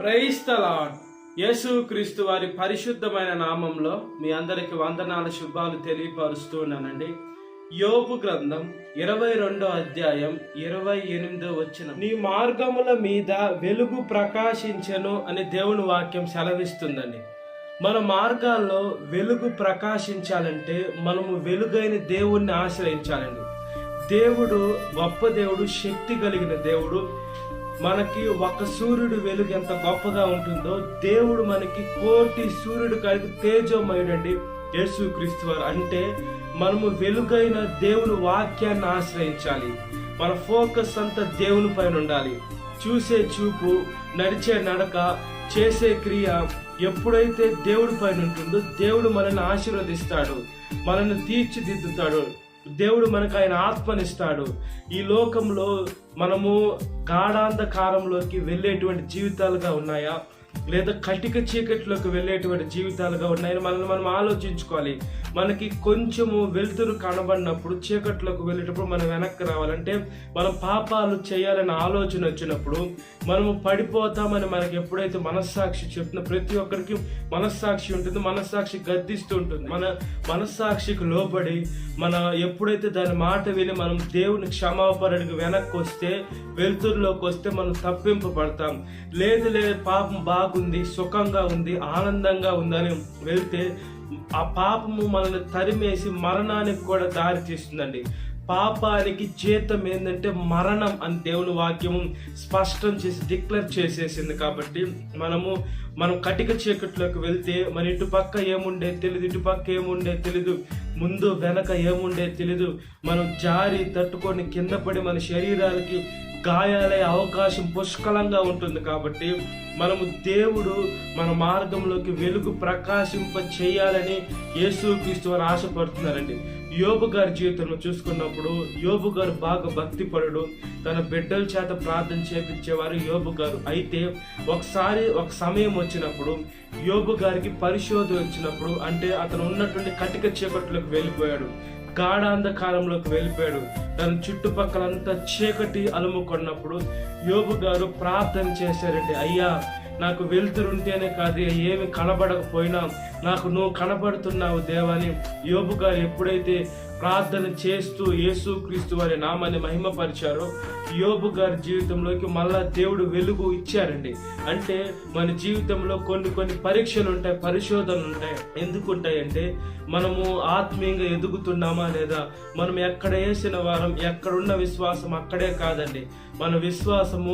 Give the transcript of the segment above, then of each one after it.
Praise the lord. యేసుక్రీస్తు వారి పరిశుద్ధమైన నామంలో మీ అందరికి వందనాల శుభాలు తెలియపరుస్తున్నానండి. యోబు గ్రంథం 22వ అధ్యాయం 28వ వచనం, నీ మార్గముల మీద వెలుగు ప్రకాశించెను అని దేవుని వాక్యం సెలవిస్తుందండి. మన మార్గాల్లో వెలుగు ప్రకాశించాలంటే మనము వెలుగైన దేవుణ్ణి ఆశ్రయించాలండి. దేవుడు గొప్ప దేవుడు, శక్తి కలిగిన దేవుడు. మనకి ఒక సూర్యుడు వెలుగు ఎంత గొప్పగా ఉంటుందో దేవుడు మనకి కోటి సూర్యుడు కలిగి తేజోమయుడండి యేసుక్రీస్తు వారు. అంటే మనము వెలుగైన దేవుని వాక్యాన్ని ఆశ్రయించాలి. మన ఫోకస్ అంతా దేవుని పైన ఉండాలి. చూసే చూపు, నడిచే నడక, చేసే క్రియ ఎప్పుడైతే దేవుడి పైన ఉంటుందో దేవుడు మనల్ని ఆశీర్వదిస్తాడు, మనల్ని తీర్చిదిద్దుతాడు. దేవుడు మనకు ఆయన ఆత్మనిస్తాడు. ఈ లోకంలో మనము గాఢాంధకారంలోకి వెళ్ళేటువంటి జీవితాలుగా ఉన్నాయా, లేదా కటిక చీకట్లోకి వెళ్ళేటువంటి జీవితాలుగా ఉన్నాయని మనం ఆలోచించుకోవాలి. మనకి కొంచెము వెలుతురు కనబడినప్పుడు, చీకట్లోకి వెళ్ళేటప్పుడు మనం వెనక్కి రావాలంటే మనం పాపాలు చేయాలనే ఆలోచన వచ్చినప్పుడు మనము పడిపోతామని మనకి ఎప్పుడైతే మనస్సాక్షి చెప్తున్న, ప్రతి ఒక్కరికి మనస్సాక్షి ఉంటుంది, మనస్సాక్షి గద్దిస్తూ ఉంటుంది. మన మనస్సాక్షికి లోబడి మన ఎప్పుడైతే దాని మాట విని మనం దేవుని క్షమాపణకి వెనక్కి వస్తే, వెలుతురులోకి వస్తే మనం తప్పింపబడతాం. లేదు పాపం బాగుంది, సుఖంగా ఉంది, ఆనందంగా ఉందని వెళ్తే ఆ పాపము మనల్ని తరిమేసి మరణానికి కూడా దారి తీస్తుందండి. పాపానికి జీతం ఏంటంటే మరణం అని దేవుని వాక్యము స్పష్టం చేసి డిక్లేర్ చేసేసింది. కాబట్టి మనం కటిక చీకట్లోకి వెళ్తే మన ఇటుపక్క ఏముండే తెలీదు, ఇటుపక్క ఏముండే తెలీదు, ముందు వెనక ఏముండే తెలీదు. మనం జారి తట్టుకొని కింద పడి మన శరీరాలకి గాయాలయ్యే అవకాశం పుష్కలంగా ఉంటుంది. కాబట్టి మనము దేవుడు మన మార్గంలోకి వెలుగు ప్రకాశింప చేయాలని యేసుక్రీస్తు వారు ఆశపడుతున్నారండి. యోబు గారి జీవితంలో చూసుకున్నప్పుడు యోబు గారు బాగా భక్తిపరుడు, తన బిడ్డల చేత ప్రార్థన చేపించేవారు యోబు గారు. అయితే ఒక సమయం వచ్చినప్పుడు యోబు గారికి పరిశోధన వచ్చినప్పుడు, అంటే అతను ఉన్నటువంటి కటిక చీకట్లోకి వెళ్ళిపోయాడు, గాఢాంధకారంలోకి వెళ్ళిపోయాడు. తన చుట్టుపక్కలంతా చీకటి అలుముకున్నప్పుడు యోబు గారు ప్రార్థన చేశారండి. అయ్యా, నాకు వెలుతురుంటేనే కాదు, ఏమి కనబడకపోయినా నాకు నువ్వు కనబడుతున్నావు దేవాని యోబు గారు ఎప్పుడైతే ప్రార్థన చేస్తూ యేసుక్రీస్తు వారి నామాన్ని మహిమపరిచారో, యోబు గారి జీవితంలోకి మళ్ళా దేవుడు వెలుగు ఇచ్చారండి. అంటే మన జీవితంలో కొన్ని పరీక్షలు ఉంటాయి, పరిశోధనలు ఉంటాయి. ఎందుకు ఉంటాయంటే మనము ఆత్మీయంగా ఎదుగుతున్నామా లేదా, మనం ఎక్కడ వేసిన వారం, ఎక్కడున్న విశ్వాసం అక్కడే కాదండి. మన విశ్వాసము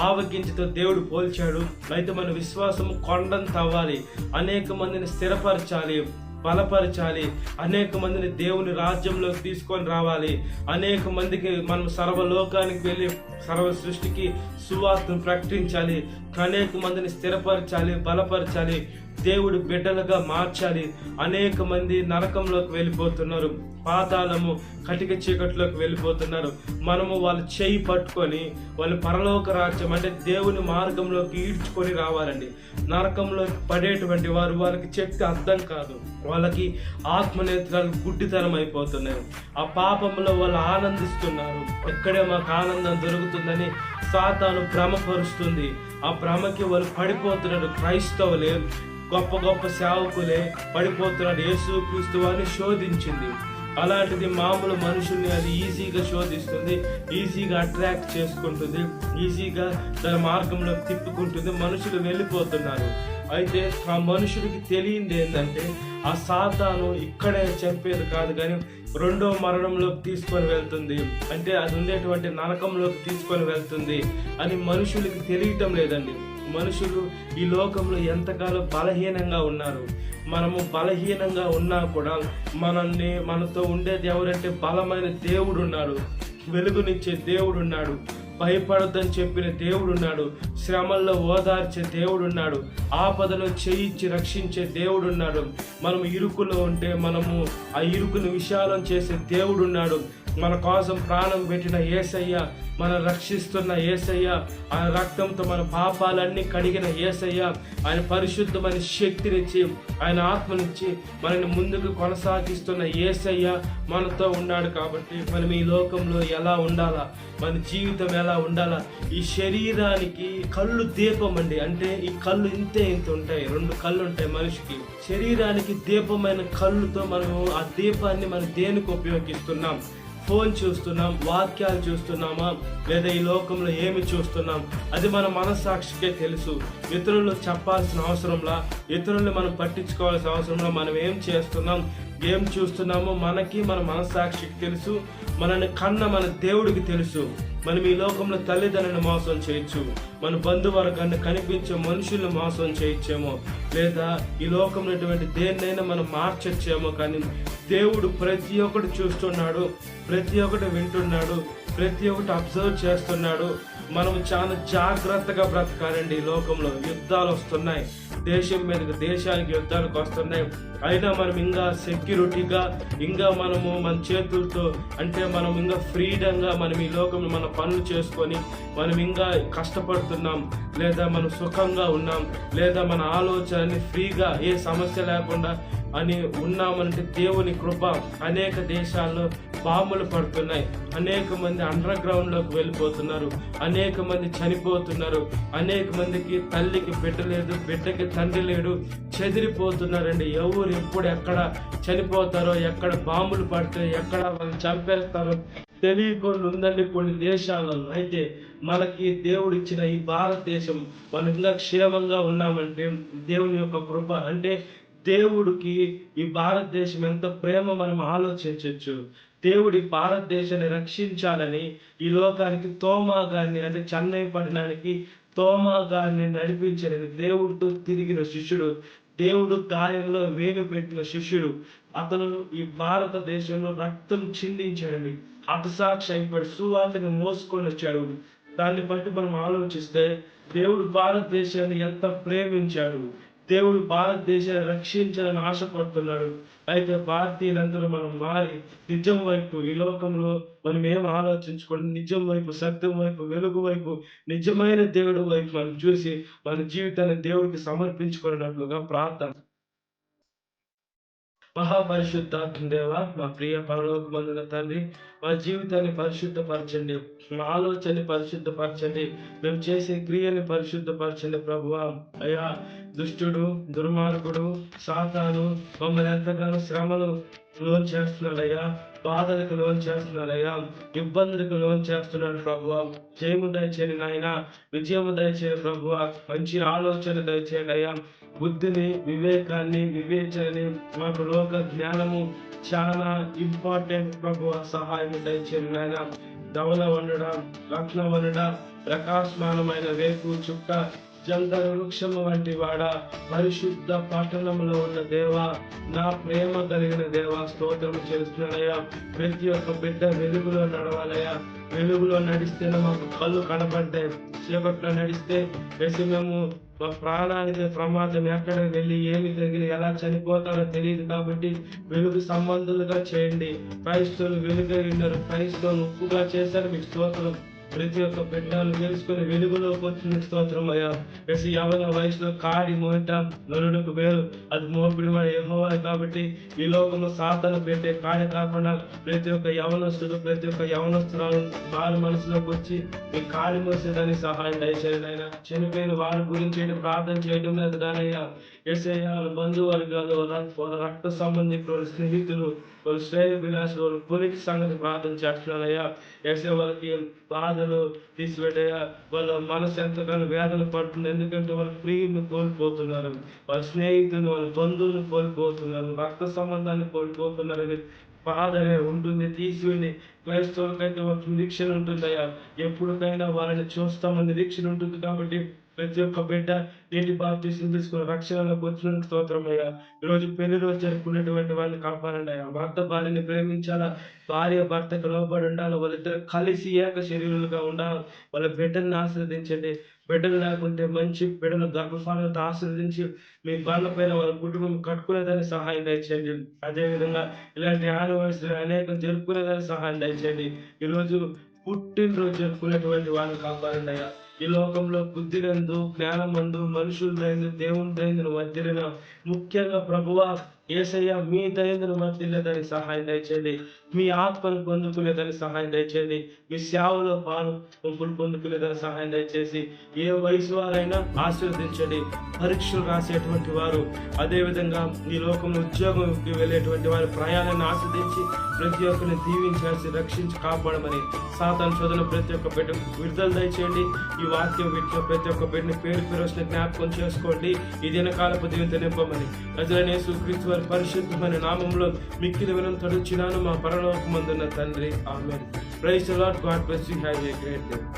ఆవగించితో దేవుడు పోల్చాడు. అయితే మన విశ్వాసము కొండంత అవ్వాలి, అనేక మందిని స్థిరపరచాలి, బలపరచాలి, అనేక మందిని దేవుని రాజ్యంలోకి తీసుకొని రావాలి, అనేక మందికి మనం సర్వలోకానికి వెళ్ళి సర్వ సృష్టికి సువార్తను ప్రకటించాలి, అనేక మందిని స్థిరపరచాలి, బలపరచాలి, దేవుడి బిడ్డలుగా మార్చాలి. అనేక మంది నరకంలోకి వెళ్ళిపోతున్నారు, పాతాళము కటిక చీకట్లోకి వెళ్ళిపోతున్నారు. మనము వాళ్ళ చేయి పట్టుకొని వాళ్ళ పరలోక రాజ్యం అంటే దేవుని మార్గంలోకి ఈడ్చుకొని రావాలండి. నరకంలో పడేటువంటి వారికి చెప్తే అర్థం కాదు, వాళ్ళకి ఆత్మనేత్రాలు గుడ్డితనం అయిపోతున్నాయి. ఆ పాపంలో వాళ్ళు ఆనందిస్తున్నారు. ఇక్కడే మాకు ఆనందం దొరుకుతుందని సాతాను భ్రమపరుస్తుంది. ఆ భ్రమకి వాళ్ళు పడిపోతున్నారు. క్రైస్తవులే, గొప్ప సేవకులే పడిపోతున్నాడు. యేసుక్రీస్తు వారిని శోధించింది. అలాంటిది మామూలు మనుషుల్ని అది ఈజీగా శోధిస్తుంది, ఈజీగా అట్రాక్ట్ చేసుకుంటుంది, ఈజీగా తన మార్గంలో తిప్పుకుంటుంది. మనుషులు వెళ్ళిపోతున్నారు. అయితే ఆ మనుషుడికి తెలియంది ఏంటంటే ఆ సాతాను ఇక్కడే చంపేది కాదు, కానీ రెండో మరణంలోకి తీసుకొని వెళ్తుంది, అంటే అది ఉండేటువంటి నరకంలోకి తీసుకొని వెళ్తుంది అని మనుషులకి తెలియటం లేదండి. మనుషులు ఈ లోకంలో ఎంతకాలం బలహీనంగా ఉన్నారు. మనము బలహీనంగా ఉన్నా కూడా మనతో ఉండేది ఎవరంటే బలమైన దేవుడు ఉన్నాడు, వెలుగునిచ్చే దేవుడు ఉన్నాడు, భయపడొద్దని చెప్పిన దేవుడు ఉన్నాడు, శ్రమల్లో ఓదార్చే దేవుడు ఉన్నాడు, ఆపదలో చేయించి రక్షించే దేవుడు ఉన్నాడు. మనము ఇరుకులో ఉంటే మనము ఆ ఇరుకును విశాలం చేసే దేవుడు ఉన్నాడు. మన కోసం ప్రాణం పెట్టిన యేసయ్య, మనం రక్షిస్తున్న యేసయ్య, ఆయన రక్తంతో మన పాపాలన్నీ కడిగిన యేసయ్య, ఆయన పరిశుద్ధమైన శక్తినిచ్చి, ఆయన ఆత్మనిచ్చి మనల్ని ముందుకు కొనసాగిస్తున్న యేసయ్య మనతో ఉన్నాడు. కాబట్టి మనం ఈ లోకంలో ఎలా ఉండాలా, మన జీవితం ఎలా ఉండాలా? ఈ శరీరానికి కళ్ళు దీపం అండి. అంటే ఈ కళ్ళు ఇంత ఉంటాయి, 2 కళ్ళు ఉంటాయి మనిషికి. శరీరానికి దీపమైన కళ్ళుతో మనము ఆ దీపాన్ని మనం దేనికి ఉపయోగిస్తున్నాం? ఫోన్ చూస్తున్నాం, వాక్యాలు చూస్తున్నామా, లేదా ఈ లోకంలో ఏమి చూస్తున్నాం? అది మన మనస్సాక్షికే తెలుసు. ఇతరులు చెప్పాల్సిన అవసరంలా, ఇతరుల్ని మనం పట్టించుకోవాల్సిన అవసరంలా మనం ఏం చేస్తున్నాం, ఏం చూస్తున్నామో మనకి మన మనస్సాక్షికి తెలుసు. మనల్ని కన్న మన దేవుడికి తెలుసు. మనం ఈ లోకంలో తల్లిదండ్రులను మోసం చేయొచ్చు, మన బంధువర్గాన్ని కనిపించే మనుషుల్ని మోసం చేయొచ్చేమో, లేదా ఈ లోకంలో దేన్నైనా మనం మార్చొచ్చేమో. కానీ దేవుడు ప్రతి ఒక్కటి చూస్తున్నాడు, ప్రతి ఒక్కటి వింటున్నాడు, ప్రతి ఒక్కటి అబ్జర్వ్ చేస్తున్నాడు. మనం చాలా జాగ్రత్తగా బ్రతకాలండి. ఈ లోకంలో యుద్ధాలు వస్తున్నాయి, దేశం మీదకి దేశానికి యుద్ధాలకు వస్తున్నాయి. అయినా మనం ఇంకా సెక్యూరిటీగా, ఇంకా మనము మన చేతులతో, అంటే మనం ఇంకా ఫ్రీడంగా మనం ఈ లోకంలో మన పనులు చేసుకొని మనం ఇంకా కష్టపడుతున్నాం, లేదా మనం సుఖంగా ఉన్నాం, లేదా మన ఆలోచనని ఫ్రీగా ఏ సమస్య లేకుండా అని ఉన్నామంటే దేవుని కృప. అనేక దేశాల్లో బాంబులు పడుతున్నాయి, అనేక మంది అండర్ గ్రౌండ్లోకి వెళ్ళిపోతున్నారు, అనేక మంది చనిపోతున్నారు, అనేక మందికి తల్లికి బిడ్డ లేదు, బిడ్డకి తండ్రి లేడు, చెదిరిపోతున్నారండి. ఎవరు ఎప్పుడు ఎక్కడ చనిపోతారో, ఎక్కడ బాంబులు పడితే ఎక్కడ వాళ్ళు చంపేస్తారో తెలియకుండా ఉందండి కొన్ని దేశాలలో. అయితే మనకి దేవుడు ఇచ్చిన ఈ భారతదేశం మనం ఇంకా క్షేమంగా ఉన్నామంటే దేవుని యొక్క కృప. అంటే దేవుడికి ఈ భారతదేశం ఎంత ప్రేమ మనం ఆలోచించవచ్చు. దేవుడి భారతదేశాన్ని రక్షించాలని ఈ లోకానికి తోమా గారిని, అంటే చెన్నై పట్టణానికి తోమా గారిని నడిపించలేదు. దేవుడితో తిరిగిన శిష్యుడు, దేవుడు గాయంలో వేలు పెట్టిన శిష్యుడు, అతను ఈ భారతదేశంలో రక్తం చిందించాడండి. హతసాక్షి అయిపోయాడు, సువార్తని మోసుకొని వచ్చాడు. దాన్ని బట్టి మనం ఆలోచిస్తే దేవుడు భారతదేశాన్ని ఎంత ప్రేమించాడు, దేవుడు భారతదేశాన్ని రక్షించాలని ఆశపడుతున్నాడు. అయితే భారతీయులందరూ మనం మారి నిజం వైపు, ఈ లోకంలో మనం ఏం ఆలోచించుకోండి, నిజం వైపు, సత్యం వైపు, వెలుగు వైపు, నిజమైన దేవుడి వైపు మనం చూసి మన జీవితాన్ని దేవుడికి సమర్పించుకున్నట్లుగా ప్రార్థన. మహాపరిశుద్ధాత్మ దేవ, మా ప్రియ పరలోకమందున తండ్రి, మా జీవితాన్ని పరిశుద్ధపరచండి, మా ఆలోచనని పరిశుద్ధపరచండి, మేము చేసే క్రియని పరిశుద్ధపరచండి ప్రభువా. అయ్యా, దుష్టుడు, దుర్మార్గుడు, సాతాను మమ్మల్ని ఎంతగానో శ్రమలు లోన్ చేస్తున్నాడయ్యా, బాధలకు లోన్ చేస్తున్నాడయ్యా, ఇబ్బందులకు లోన్ చేస్తున్నాడు ప్రభువా. జయము దయచేయండి నాయన, విజయము దయచేయండి ప్రభువా. మంచి ఆలోచన దయచేయండి అయ్యా, బుద్ధిని, వివేకాన్ని, వివేచనని, మాకు లోక జ్ఞానము చాలా ఇంపార్టెంట్ ప్రభువా. సహాయం దయచేయండి నాయన. ధవల వండుడ, రత్న వండుడ, ప్రకాశమానమైన రేపు చుక్క, జంతర వృక్షము వంటి వాడ, పరిశుద్ధ పట్టణంలో ఉన్న దేవా, నా ప్రేమ కలిగిన దేవా, స్తోత్రం చేస్తున్నానయ్యా. ప్రతి ఒక్క బిడ్డ వెలుగులో నడవాలయ్యా. వెలుగులో నడిస్తే మాకు కళ్ళు కనపడతాయి, చీకట్లో నడిస్తే వేసి మేము మా ప్రాణానికి ప్రమాదం, ఎక్కడ వెళ్ళి ఏమి తగిలి ఎలా చనిపోతారో తెలియదు. కాబట్టి వెలుగు సంబంధులుగా చేయండి. క్రైస్తవులు వెలుగై ఉన్నారు, క్రైస్తవులు ఉప్పుగా చేశారు, మీకు స్తోత్రం. ప్రతి ఒక్క బిడ్డలు తెలుసుకుని వెలుగులోకి వచ్చిన స్తోత్రం అయ్యా. వేసి యవన వయసులో కాడి మోట నరుడుకు వేరు, అది మోపిడి మన యెహోవా. కాబట్టి ఈ లోకంలో సాతాను పెట్టే కాడి కాకుండా ప్రతి ఒక్క యవనస్తుడు, ప్రతి ఒక్క యవనస్తురాలు వారి మనసులోకి వచ్చి మీ కాడి మోసేదానికి సహాయం దయచేయండి అయినా. చనిపోయిన వారి గురించి ప్రార్థన చేయడం లేదు దానయ్యా. యేసయ్యా, బంధువర్గాలు, రక్త సంబంధికులు, స్నేహితులు, వాళ్ళు శ్రేయ విలాసులు, వాళ్ళు పొలిటి సంగతి ప్రార్థన చేస్తున్నారయ్యా. యేసయ్య, వాళ్ళకి బాధలు తీసిపెట్టయ్యా. వాళ్ళ మనసు ఎంతగానో వేదన పడుతుంది, ఎందుకంటే వాళ్ళ ప్రియులను కోల్పోతున్నారు, వాళ్ళ స్నేహితులు, వాళ్ళ బంధువులను కోల్పోతున్నారు, రక్త సంబంధాన్ని కోల్పోతున్నారు. బాధనే ఉంటుంది, తీసివేయండి. క్రైస్తవులకైతే ఒక నిరీక్షణ ఉంటుందయ్యా, ఎప్పటికైనా వాళ్ళని చూస్తామని నిరీక్షణ ఉంటుంది. కాబట్టి ప్రతి ఒక్క బిడ్డ నీటి బాప్తీసం తీసుకుని రక్షణలోకి వచ్చినందుకు స్తోత్రమయ్యా. ఈరోజు పెళ్లి రోజు జరుపుకునేటువంటి వాళ్ళని కాపాడండి అయ్యా. భర్త భార్యని ప్రేమించాలా, భార్య భర్తకు లోబడి ఉండాలి, వాళ్ళిద్దరు కలిసి ఏక శరీరులుగా ఉండాలి. వాళ్ళ బిడ్డల్ని ఆశీర్వదించండి. బిడ్డలు లేకుంటే మంచి బిడ్డలు గర్భఫలాలతో ఆశీర్వదించి మీ బాల పైన వాళ్ళ కుటుంబం కట్టుకునేదానికి సహాయం దయచేయండి. అదేవిధంగా ఇలాంటి యానివర్సరీ అనేకం జరుపుకునేదానికి సహాయం దయచేయండి. ఈరోజు పుట్టినరోజు జరుపుకునేటువంటి వాళ్ళని కాపాడండి అయ్యా. ఈ లోకంలో బుద్ధినందు, జ్ఞానమందు, మనుషుల దయందు, దేవుని దయందును వర్ధిల్లిన ముఖ్యంగా ప్రభువా యేసయ్య మీ దయందును వర్ధిల్లేదానికి సహాయం దయచేయండి. మీ ఆత్మను పొందుకునేదానికి సహాయం దయచేయండి. మీ సేవలో పాలు పొందుకునేదానికి సహాయం దయచేసి ఏ వయసు వారైనా ఆశీర్వదించండి. పరీక్షలు రాసేటువంటి వారు, అదేవిధంగా ఈ లోకంలో ఉద్యోగంకి వెళ్ళేటువంటి వారి ప్రయాణాన్ని ఆస్వాదించి ప్రతి ఒక్కరిని దీవించాల్సి రక్షించి కాపాడమని సాతాను శోధన ప్రతి ఒక్క బిడ్డ విడుదల దయచేయండి. ఈ వాక్యం వీటిలో ప్రతి ఒక్క బిడ్డని పేరు పేరు జ్ఞాపకం చేసుకోండి. ఈ దినకాలపు దీవెనతో నింపమని నజరేయుడైన యేసుక్రీస్తు వారి పరిశుద్ధమైన నామములో మిక్కిలి వినంతో అడుగుచున్నాను మా పరలోకమందున్న తండ్రి. ఆమేన్. Praise the lord. God bless you. Have a great day.